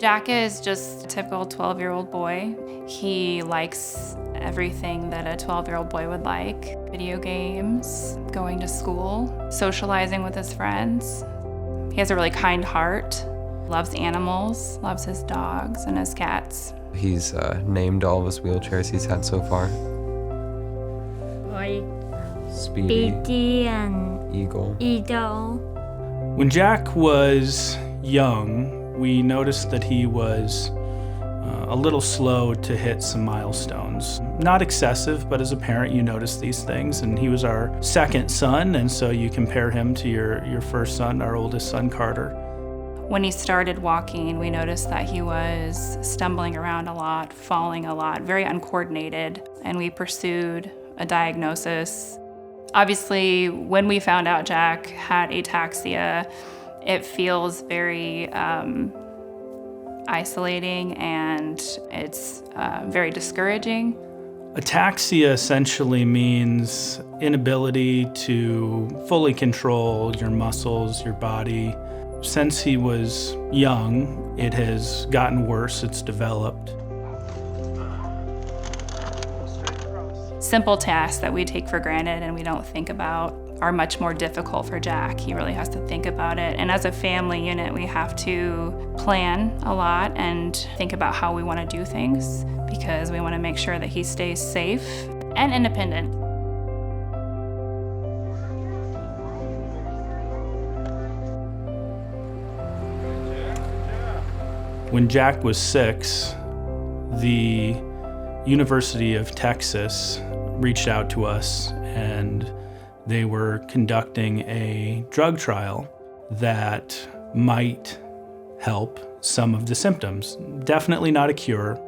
Jack is just a typical 12-year-old boy. He likes everything that a 12-year-old boy would like. Video games, going to school, socializing with his friends. He has a really kind heart, loves animals, loves his dogs and his cats. He's named all of his wheelchairs he's had so far. Like Speedy, and Eagle. When Jack was young, we noticed that he was a little slow to hit some milestones. Not excessive, but as a parent you notice these things, and he was our second son, and so you compare him to your first son, our oldest son, Carter. When he started walking, we noticed that he was stumbling around a lot, falling a lot, very uncoordinated, and we pursued a diagnosis. Obviously, when we found out Jack had ataxia, it feels very isolating, and it's very discouraging. Ataxia essentially means inability to fully control your muscles, your body. Since he was young, it has gotten worse, it's developed. Simple tasks that we take for granted and we don't think about are much more difficult for Jack. He really has to think about it. And as a family unit, we have to plan a lot and think about how we want to do things, because we want to make sure that he stays safe and independent. When Jack was 6, the University of Texas reached out to us, and they were conducting a drug trial that might help some of the symptoms. Definitely not a cure.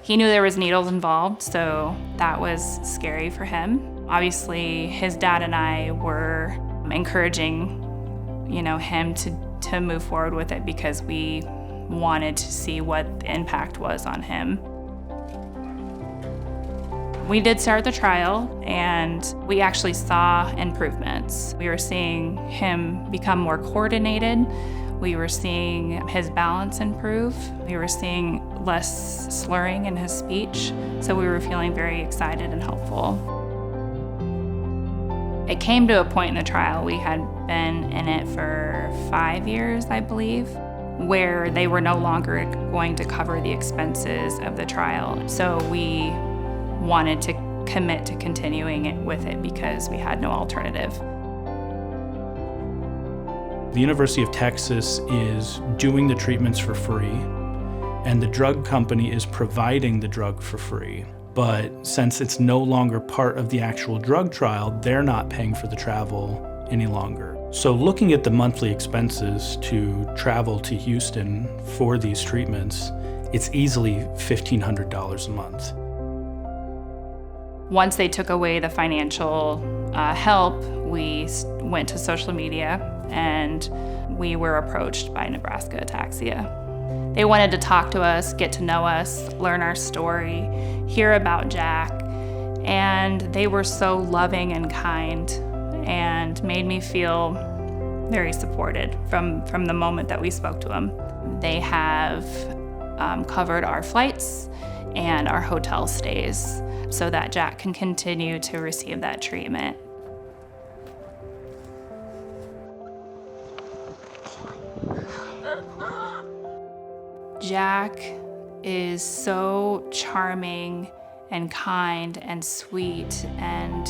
He knew there was needles involved, so that was scary for him. Obviously, his dad and I were encouraging, him to move forward with it, because we wanted to see what the impact was on him. We did start the trial, and we actually saw improvements. We were seeing him become more coordinated. We were seeing his balance improve. We were seeing less slurring in his speech. So we were feeling very excited and hopeful. It came to a point in the trial, we had been in it for 5 years, I believe, where they were no longer going to cover the expenses of the trial. So we wanted to commit to continuing it with it because we had no alternative. The University of Texas is doing the treatments for free, and the drug company is providing the drug for free. But since it's no longer part of the actual drug trial, they're not paying for the travel any longer. So looking at the monthly expenses to travel to Houston for these treatments, it's easily $1,500 a month. Once they took away the financial help, we went to social media, and we were approached by Nebraska Ataxia. They wanted to talk to us, get to know us, learn our story, hear about Jack, and they were so loving and kind and made me feel very supported from the moment that we spoke to them. They have covered our flights and our hotel stays so that Jack can continue to receive that treatment. Jack is so charming and kind and sweet, and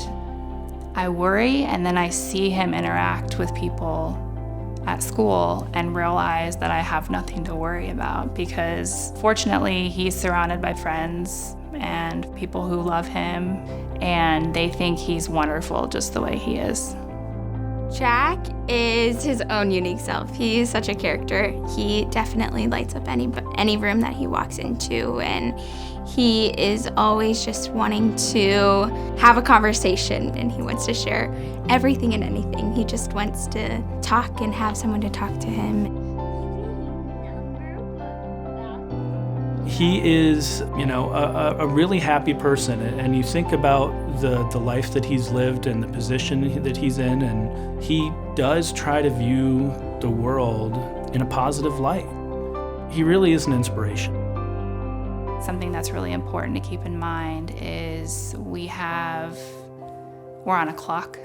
I worry, and then I see him interact with people at school and realize that I have nothing to worry about, because fortunately he's surrounded by friends and people who love him, and they think he's wonderful just the way he is. Jack is his own unique self. He is such a character. He definitely lights up any room that he walks into, and he is always just wanting to have a conversation, and he wants to share everything and anything. He just wants to talk and have someone to talk to him. He is, a really happy person, and you think about the life that he's lived and the position that he's in, and he does try to view the world in a positive light. He really is an inspiration. Something that's really important to keep in mind is we're on a clock.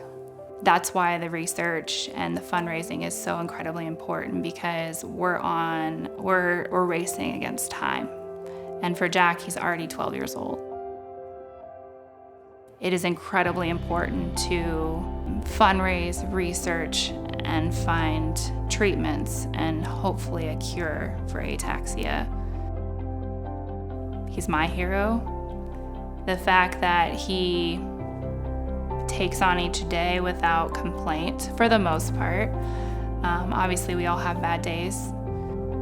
That's why the research and the fundraising is so incredibly important, because we're racing against time. And for Jack, he's already 12 years old. It is incredibly important to fundraise, research, and find treatments and hopefully a cure for ataxia. He's my hero. The fact that he takes on each day without complaint, for the most part. Obviously, we all have bad days,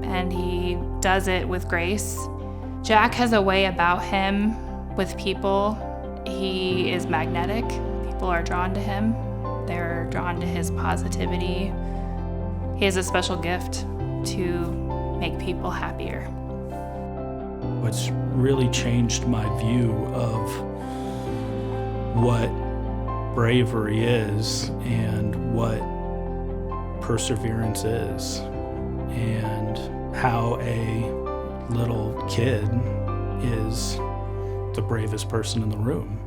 and he does it with grace. Jack has a way about him with people. He is magnetic. People are drawn to him. They're drawn to his positivity. He has a special gift to make people happier. What's really changed my view of what bravery is and what perseverance is, and how a little kid is the bravest person in the room.